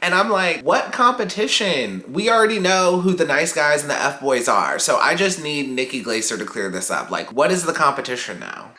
And I'm like, what competition? We already know who the nice guys and the F-boys are. So I just need Nikki Glaser to clear this up. Like, what is the competition now?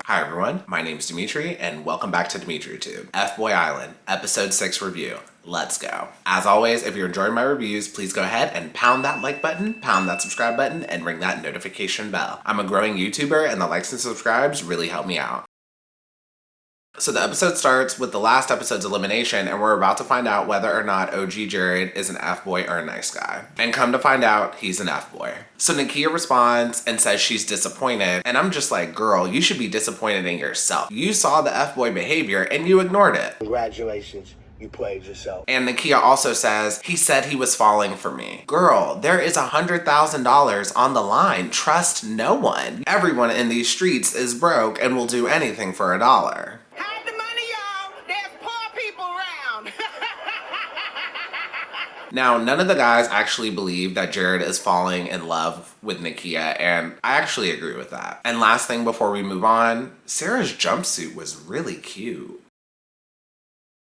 Hi everyone, my name is Dimitri and welcome back to DimitriTube. F-Boy Island, episode 6 review. Let's go. As always, if you're enjoying my reviews, please go ahead and pound that like button, pound that subscribe button, and ring that notification bell. I'm a growing YouTuber and the likes and subscribes really help me out. So the episode starts with the last episode's elimination, and we're about to find out whether or not OG Jared is an F-boy or a nice guy. And come to find out, he's an F-boy. So Nakia responds and says she's disappointed, and I'm just like, girl, you should be disappointed in yourself. You saw the F-boy behavior and you ignored it. Congratulations. You played yourself. And Nakia also says, he said he was falling for me. Girl, there is $100,000 on the line. Trust no one. Everyone in these streets is broke and will do anything for $1. Now, none of the guys actually believe that Jared is falling in love with Nakia, and I actually agree with that. And last thing before we move on, Sarah's jumpsuit was really cute.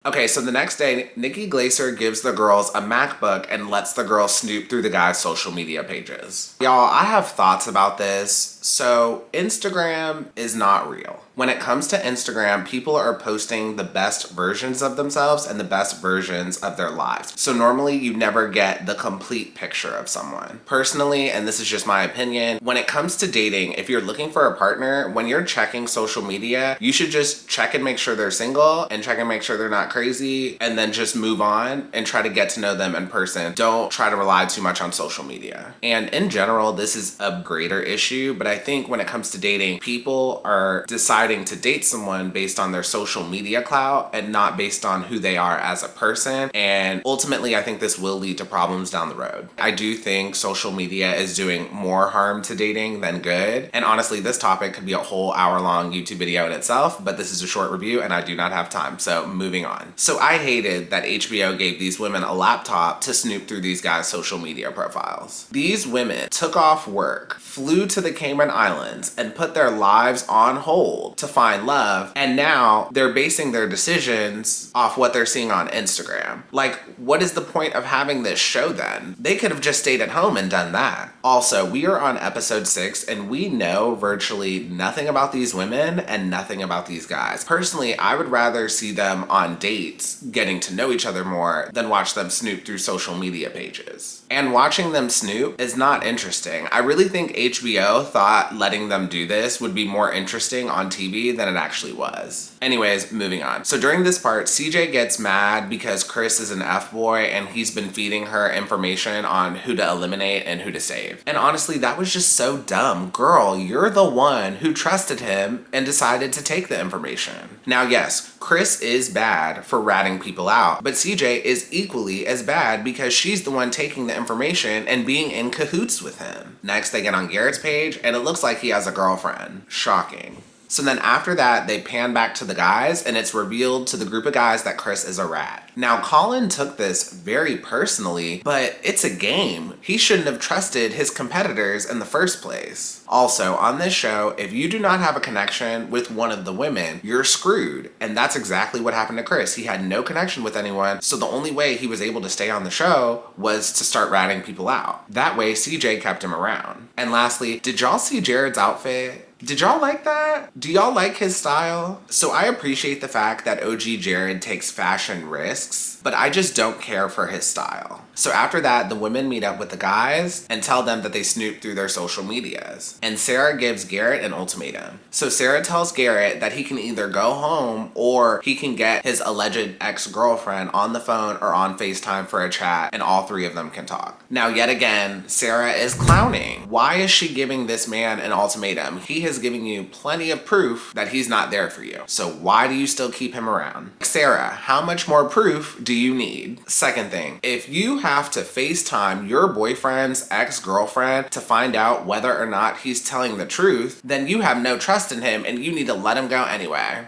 Okay, so the next day, Nikki Glaser gives the girls a MacBook and lets the girls snoop through the guys' social media pages. Y'all, I have thoughts about this. So Instagram is not real. When it comes to Instagram, people are posting the best versions of themselves and the best versions of their lives. So normally you never get the complete picture of someone. Personally, and this is just my opinion, when it comes to dating, if you're looking for a partner, when you're checking social media, you should just check and make sure they're single and check and make sure they're not crazy, and then just move on and try to get to know them in person. Don't try to rely too much on social media. And in general, this is a greater issue, but I think when it comes to dating, people are deciding to date someone based on their social media clout and not based on who they are as a person. And ultimately, I think this will lead to problems down the road. I do think social media is doing more harm to dating than good. And honestly, this topic could be a whole hour-long YouTube video in itself, but this is a short review and I do not have time. So moving on. So I hated that HBO gave these women a laptop to snoop through these guys' social media profiles. These women took off work, flew to the Cayman Islands, and put their lives on hold to find love, and now they're basing their decisions off what they're seeing on Instagram. Like, what is the point of having this show then? They could have just stayed at home and done that. Also, we are on episode 6 and we know virtually nothing about these women and nothing about these guys. Personally, I would rather see them on dates, getting to know each other more, than watch them snoop through social media pages. And watching them snoop is not interesting. I really think HBO thought letting them do this would be more interesting on TV than it actually was. Anyways, moving on. So during this part, CJ gets mad because Chris is an F-boy and he's been feeding her information on who to eliminate and who to save. And honestly, that was just so dumb. Girl, you're the one who trusted him and decided to take the information. Now, yes, Chris is bad for ratting people out, but CJ is equally as bad because she's the one taking the information and being in cahoots with him. Next, they get on Garrett's page and it looks like he has a girlfriend. Shocking. So then after that, they pan back to the guys and it's revealed to the group of guys that Chris is a rat. Now, Colin took this very personally, but it's a game. He shouldn't have trusted his competitors in the first place. Also, on this show, if you do not have a connection with one of the women, you're screwed. And that's exactly what happened to Chris. He had no connection with anyone, so the only way he was able to stay on the show was to start ratting people out. That way, CJ kept him around. And lastly, did y'all see Jared's outfit? Did y'all like that? Do y'all like his style? So I appreciate the fact that OG Jared takes fashion risks, but I just don't care for his style. So after that, the women meet up with the guys and tell them that they snooped through their social medias. And Sarah gives Garrett an ultimatum. So Sarah tells Garrett that he can either go home or he can get his alleged ex-girlfriend on the phone or on FaceTime for a chat, and all three of them can talk. Now, yet again, Sarah is clowning. Why is she giving this man an ultimatum? He has given you plenty of proof that he's not there for you. So why do you still keep him around? Sarah, how much more proof do you need? Second thing, if you have to FaceTime your boyfriend's ex-girlfriend to find out whether or not he's telling the truth, then you have no trust in him and you need to let him go anyway.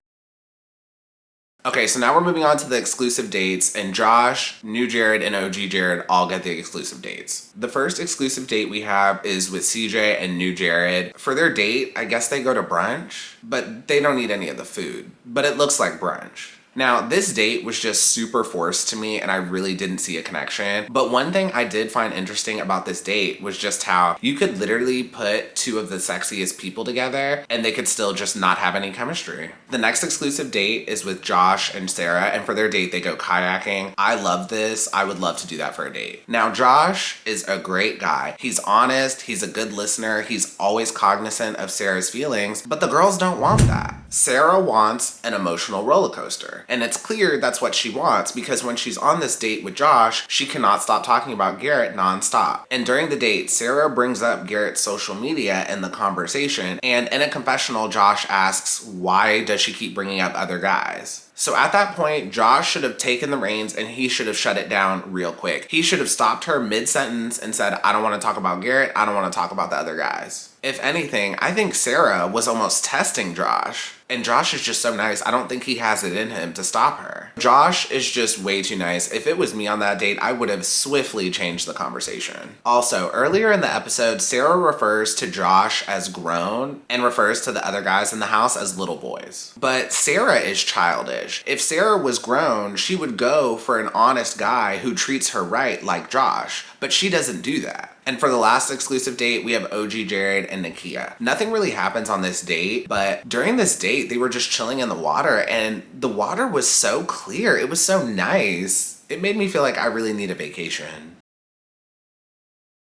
Okay, so now we're moving on to the exclusive dates, and Josh, New Jared, and OG Jared all get the exclusive dates. The first exclusive date we have is with CJ and New Jared. For their date, I guess they go to brunch, but they don't eat any of the food. But it looks like brunch. Now, this date was just super forced to me and I really didn't see a connection. But one thing I did find interesting about this date was just how you could literally put two of the sexiest people together and they could still just not have any chemistry. The next exclusive date is with Josh and Sarah, and for their date, they go kayaking. I love this. I would love to do that for a date. Now, Josh is a great guy. He's honest. He's a good listener. He's always cognizant of Sarah's feelings, but the girls don't want that. Sarah wants an emotional roller coaster. And it's clear that's what she wants because when she's on this date with Josh, she cannot stop talking about Garrett nonstop. And during the date, Sarah brings up Garrett's social media in the conversation. And in a confessional, Josh asks, why does she keep bringing up other guys? So at that point, Josh should have taken the reins and he should have shut it down real quick. He should have stopped her mid-sentence and said, I don't want to talk about Garrett. I don't want to talk about the other guys. If anything, I think Sarah was almost testing Josh. And Josh is just so nice. I don't think he has it in him to stop her. Josh is just way too nice. If it was me on that date, I would have swiftly changed the conversation. Also, earlier in the episode, Sarah refers to Josh as grown and refers to the other guys in the house as little boys. But Sarah is childish. If Sarah was grown, she would go for an honest guy who treats her right like Josh. But she doesn't do that. And for the last exclusive date, we have OG Jared and Nakia. Nothing really happens on this date, but during this date, they were just chilling in the water and the water was so clear. It was so nice. It made me feel like I really need a vacation.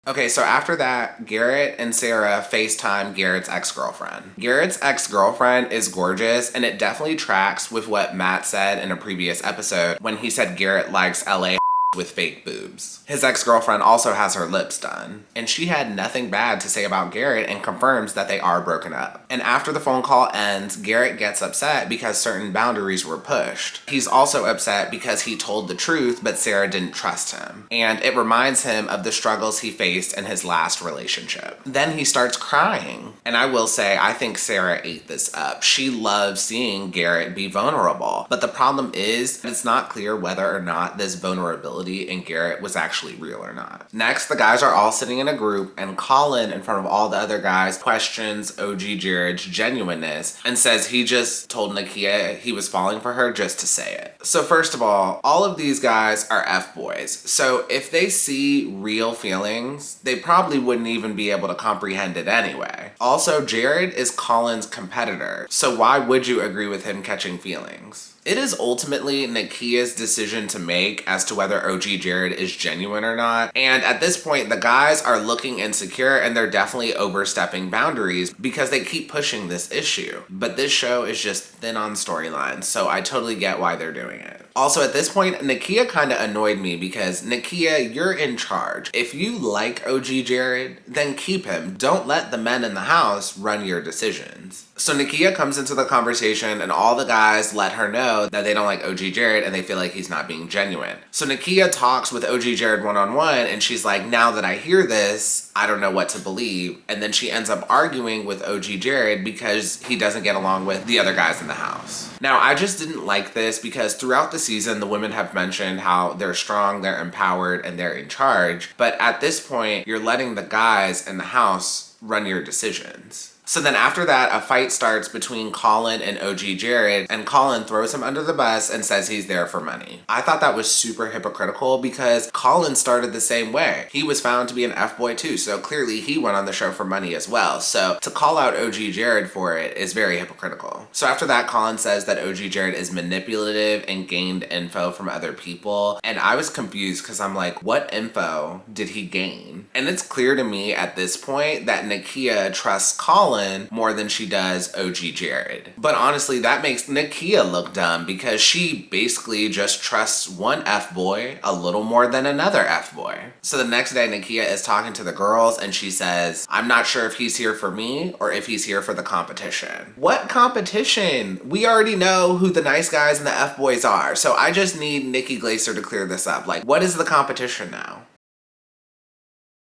Okay, so after that, Garrett and Sarah FaceTime Garrett's ex-girlfriend. Garrett's ex-girlfriend is gorgeous, and it definitely tracks with what Matt said in a previous episode when he said Garrett likes LA with fake boobs. His ex-girlfriend also has her lips done, and she had nothing bad to say about Garrett and confirms that they are broken up. And after the phone call ends, Garrett gets upset because certain boundaries were pushed. He's also upset because he told the truth, but Sarah didn't trust him. And it reminds him of the struggles he faced in his last relationship. Then he starts crying. And I will say, I think Sarah ate this up. She loves seeing Garrett be vulnerable. But the problem is, it's not clear whether or not this vulnerability in Garrett was actually real or not. Next, the guys are all sitting in a group and Colin, in front of all the other guys, questions OG Jared's genuineness and says he just told Nakia he was falling for her just to say it. So first of all of these guys are F-boys. So if they see real feelings, they probably wouldn't even be able to comprehend it anyway. Also, Jared is Colin's competitor. So why would you agree with him catching feelings? It is ultimately Nakia's decision to make as to whether OG Jared is genuine or not. And at this point, the guys are looking insecure and they're definitely overstepping boundaries because they keep pushing this issue. But this show is just thin on storylines, so I totally get why they're doing it. Also, at this point, Nakia kind of annoyed me because, Nakia, you're in charge. If you like OG Jared, then keep him. Don't let the men in the house run your decisions. So Nakia comes into the conversation and all the guys let her know that they don't like OG Jared and they feel like he's not being genuine. So Nakia talks with OG Jared one-on-one and she's like, now that I hear this, I don't know what to believe. And then she ends up arguing with OG Jared because he doesn't get along with the other guys in the house. Now, I just didn't like this because throughout the season, the women have mentioned how they're strong, they're empowered, and they're in charge. But at this point, you're letting the guys in the house run your decisions. So then after that, a fight starts between Colin and OG Jared, and Colin throws him under the bus and says he's there for money. I thought that was super hypocritical because Colin started the same way. He was found to be an F-boy too, so clearly he went on the show for money as well. So to call out OG Jared for it is very hypocritical. So after that, Colin says that OG Jared is manipulative and gained info from other people, and I was confused because I'm like, what info did he gain? And it's clear to me at this point that Nakia trusts Colin more than she does OG Jared. But honestly, that makes Nakia look dumb because she basically just trusts one F-boy a little more than another F-boy. So the next day, Nakia is talking to the girls and she says, I'm not sure if he's here for me or if he's here for the competition. What competition? We already know who the nice guys and the F-boys are, so I just need Nikki Glaser to clear this up. Like, what is the competition now?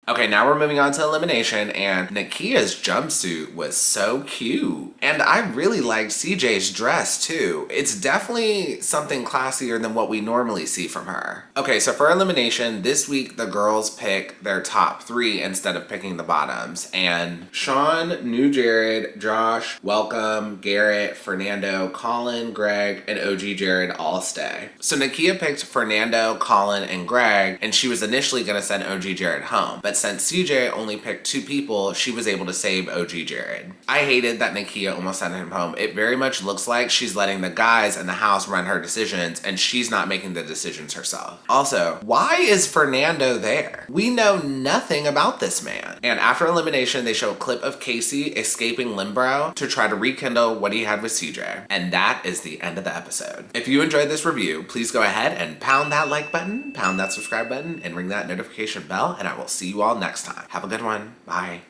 Okay, now we're moving on to elimination, and Nakia's jumpsuit was so cute. And I really liked CJ's dress too. It's definitely something classier than what we normally see from her. Okay, so for elimination, this week the girls pick their top 3 instead of picking the bottoms. And Sean knew Jared, Josh, Welcome, Garrett, Fernando, Colin, Greg, and OG Jared all stay. So Nakia picked Fernando, Colin, and Greg, and she was initially gonna send OG Jared home. But since CJ only picked 2 people, she was able to save OG Jared. I hated that Nakia almost sent him home. It very much looks like she's letting the guys in the house run her decisions, and she's not making the decisions herself. Also, why is Fernando there? We know nothing about this man. And after elimination, they show a clip of Casey escaping Limbro to try to rekindle what he had with CJ. And that is the end of the episode. If you enjoyed this review, please go ahead and pound that like button, pound that subscribe button, and ring that notification bell, and I will see you all next time. Have a good one. Bye.